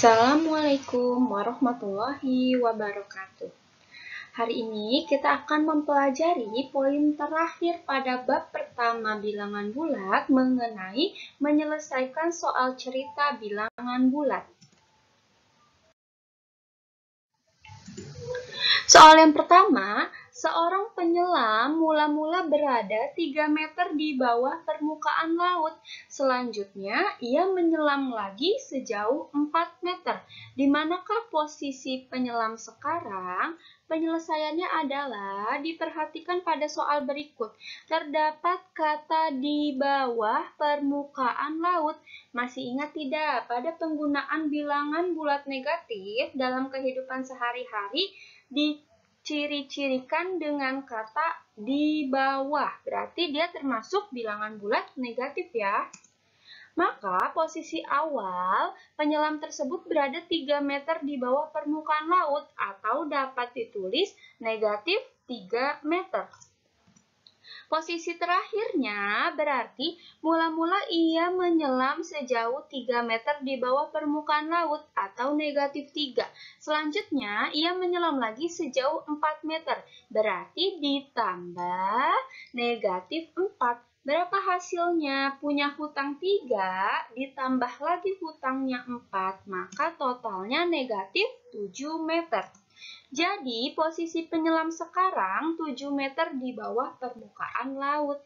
Assalamualaikum warahmatullahi wabarakatuh. Hari ini kita akan mempelajari poin terakhir pada bab pertama bilangan bulat mengenai menyelesaikan soal cerita bilangan bulat. Soal yang pertama, seorang penyelam mula-mula berada 3 meter di bawah permukaan laut. Selanjutnya, ia menyelam lagi sejauh 4 meter. Di manakah posisi penyelam sekarang? Penyelesaiannya adalah diperhatikan pada soal berikut. Terdapat kata di bawah permukaan laut. Masih ingat tidak pada penggunaan bilangan bulat negatif dalam kehidupan sehari-hari diciri-cirikan dengan kata di bawah. Berarti dia termasuk bilangan bulat negatif ya. Maka posisi awal penyelam tersebut berada 3 meter di bawah permukaan laut atau dapat ditulis negatif 3 meter. Posisi terakhirnya berarti mula-mula ia menyelam sejauh 3 meter di bawah permukaan laut atau negatif 3. Selanjutnya ia menyelam lagi sejauh 4 meter. Berarti ditambah negatif 4. Berapa hasilnya? Punya hutang 3 ditambah lagi hutangnya 4. Maka totalnya negatif 7 meter. Jadi, posisi penyelam sekarang 7 meter di bawah permukaan laut.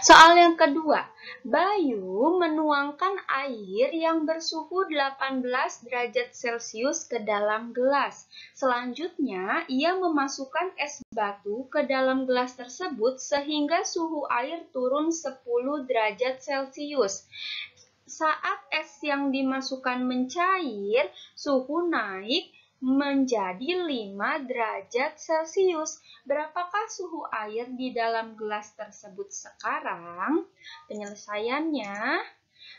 Soal yang kedua, Bayu menuangkan air yang bersuhu 18 derajat Celcius ke dalam gelas. Selanjutnya, ia memasukkan es batu ke dalam gelas tersebut sehingga suhu air turun 10 derajat Celcius. Saat es yang dimasukkan mencair, suhu naik menjadi 5 derajat Celcius. Berapakah suhu air di dalam gelas tersebut sekarang? Penyelesaiannya,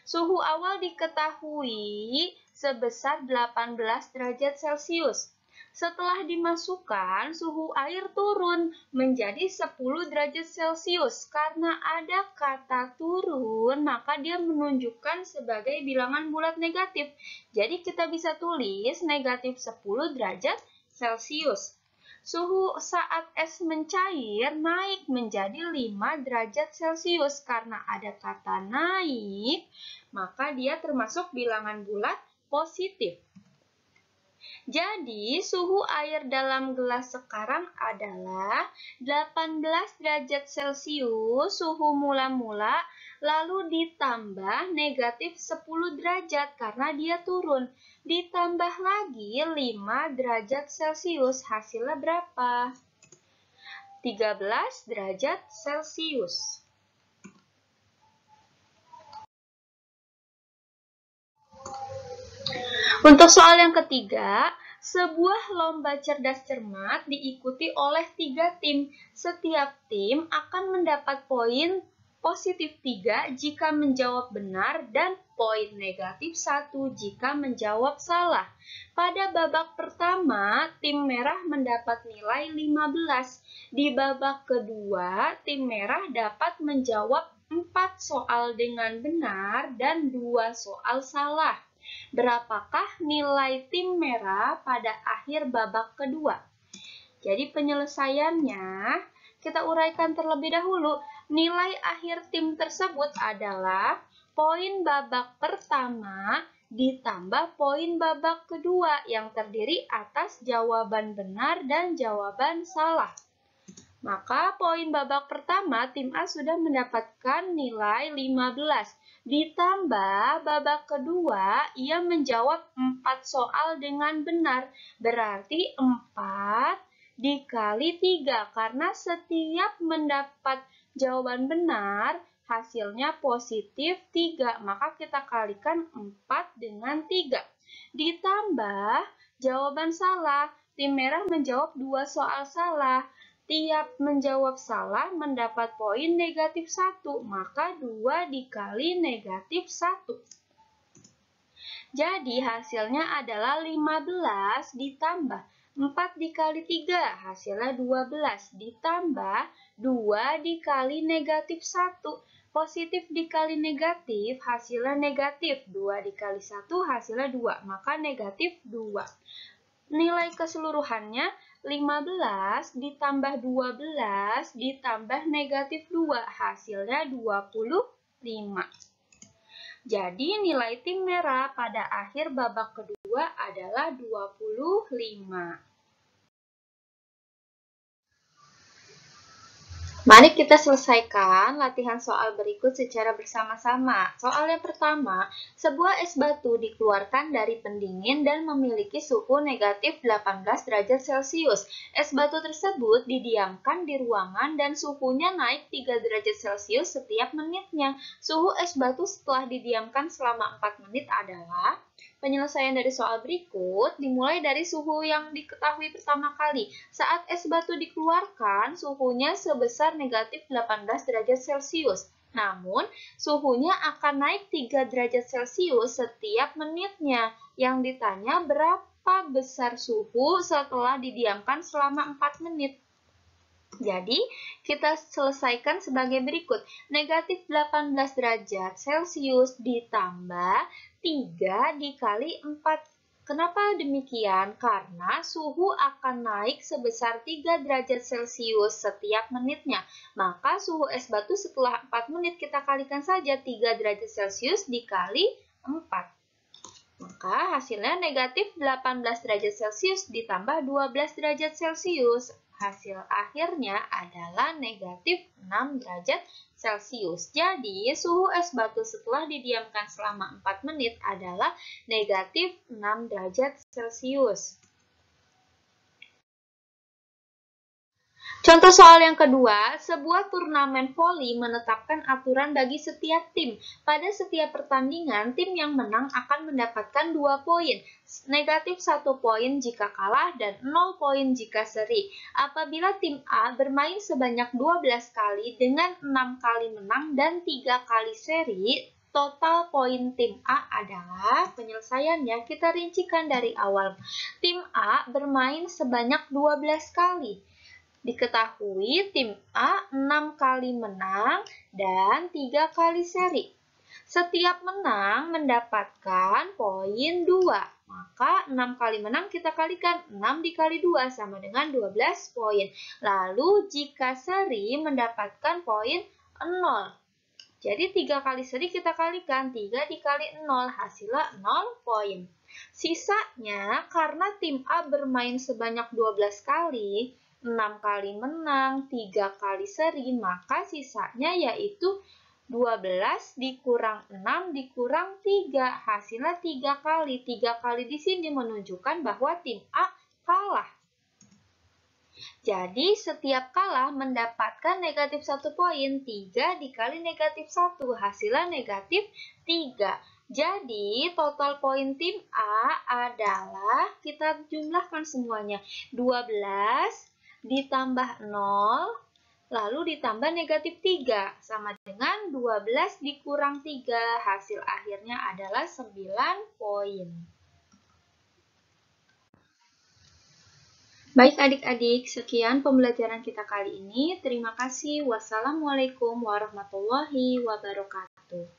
suhu awal diketahui sebesar 18 derajat Celcius. Setelah dimasukkan, suhu air turun menjadi 10 derajat Celcius. Karena ada kata turun, maka dia menunjukkan sebagai bilangan bulat negatif. Jadi kita bisa tulis negatif 10 derajat Celcius. Suhu saat es mencair naik menjadi 5 derajat Celcius. Karena ada kata naik, maka dia termasuk bilangan bulat positif. Jadi, suhu air dalam gelas sekarang adalah 18 derajat Celcius, suhu mula-mula, lalu ditambah negatif 10 derajat karena dia turun. Ditambah lagi 5 derajat Celcius, hasilnya berapa? 13 derajat Celcius. Untuk soal yang ketiga, sebuah lomba cerdas cermat diikuti oleh 3 tim. Setiap tim akan mendapat poin positif 3 jika menjawab benar dan poin negatif 1 jika menjawab salah. Pada babak pertama, tim merah mendapat nilai 15. Di babak kedua, tim merah dapat menjawab 4 soal dengan benar dan 2 soal salah. Berapakah nilai tim merah pada akhir babak kedua? Jadi penyelesaiannya, kita uraikan terlebih dahulu. Nilai akhir tim tersebut adalah poin babak pertama ditambah poin babak kedua yang terdiri atas jawaban benar dan jawaban salah. Maka poin babak pertama tim A sudah mendapatkan nilai 15. Ditambah babak kedua ia menjawab 4 soal dengan benar. Berarti 4 dikali 3 karena setiap mendapat jawaban benar hasilnya positif 3. Maka kita kalikan 4 dengan 3. Ditambah jawaban salah. Tim merah menjawab 2 soal salah. Tiap menjawab salah mendapat poin negatif 1, maka 2 dikali negatif 1. Jadi hasilnya adalah 15 ditambah 4 dikali 3, hasilnya 12, ditambah 2 dikali negatif 1. Positif dikali negatif hasilnya negatif. 2 dikali 1 hasilnya 2, maka negatif 2. Nilai keseluruhannya 15 ditambah 12 ditambah negatif 2, hasilnya 25. Jadi nilai tim merah pada akhir babak kedua adalah 25. Mari kita selesaikan latihan soal berikut secara bersama-sama. Soal yang pertama, sebuah es batu dikeluarkan dari pendingin dan memiliki suhu negatif 18 derajat Celcius. Es batu tersebut didiamkan di ruangan dan suhunya naik 3 derajat Celcius setiap menitnya. Suhu es batu setelah didiamkan selama 4 menit adalah... Penyelesaian dari soal berikut dimulai dari suhu yang diketahui pertama kali. Saat es batu dikeluarkan, suhunya sebesar negatif 18 derajat Celcius. Namun, suhunya akan naik 3 derajat Celcius setiap menitnya. Yang ditanya berapa besar suhu setelah didiamkan selama 4 menit. Jadi, kita selesaikan sebagai berikut. Negatif 18 derajat Celcius ditambah 3 dikali 4. Kenapa demikian? Karena suhu akan naik sebesar 3 derajat Celcius setiap menitnya. Maka suhu es batu setelah 4 menit kita kalikan saja 3 derajat Celcius dikali 4. Maka hasilnya negatif 18 derajat Celcius ditambah 12 derajat Celcius. Hasil akhirnya adalah negatif 6 derajat Celcius. Jadi, suhu es batu setelah didiamkan selama 4 menit adalah negatif 6 derajat Celcius. Contoh soal yang kedua, sebuah turnamen voli menetapkan aturan bagi setiap tim. Pada setiap pertandingan, tim yang menang akan mendapatkan 2 poin, negatif 1 poin jika kalah dan 0 poin jika seri. Apabila tim A bermain sebanyak 12 kali dengan 6 kali menang dan 3 kali seri, total poin tim A adalah, penyelesaiannya kita rincikan dari awal. Tim A bermain sebanyak 12 kali. Diketahui tim A 6 kali menang dan 3 kali seri. Setiap menang mendapatkan poin 2. Maka 6 kali menang kita kalikan 6 dikali 2 sama dengan 12 poin. Lalu jika seri mendapatkan poin 0. Jadi 3 kali seri kita kalikan 3 dikali 0 hasilnya 0 poin. Sisanya karena tim A bermain sebanyak 12 kali, 6 kali menang, 3 kali seri, maka sisanya yaitu 12 dikurang 6 dikurang 3, hasilnya 3 kali. 3 kali di sini menunjukkan bahwa tim A kalah. Jadi, setiap kalah mendapatkan negatif 1 poin, 3 dikali negatif 1, hasilnya negatif 3. Jadi, total poin tim A adalah, kita jumlahkan semuanya, 12 ditambah 0, lalu ditambah negatif 3, sama dengan 12 dikurang 3, hasil akhirnya adalah 9 poin. Baik adik-adik, sekian pembelajaran kita kali ini. Terima kasih. Wassalamualaikum warahmatullahi wabarakatuh.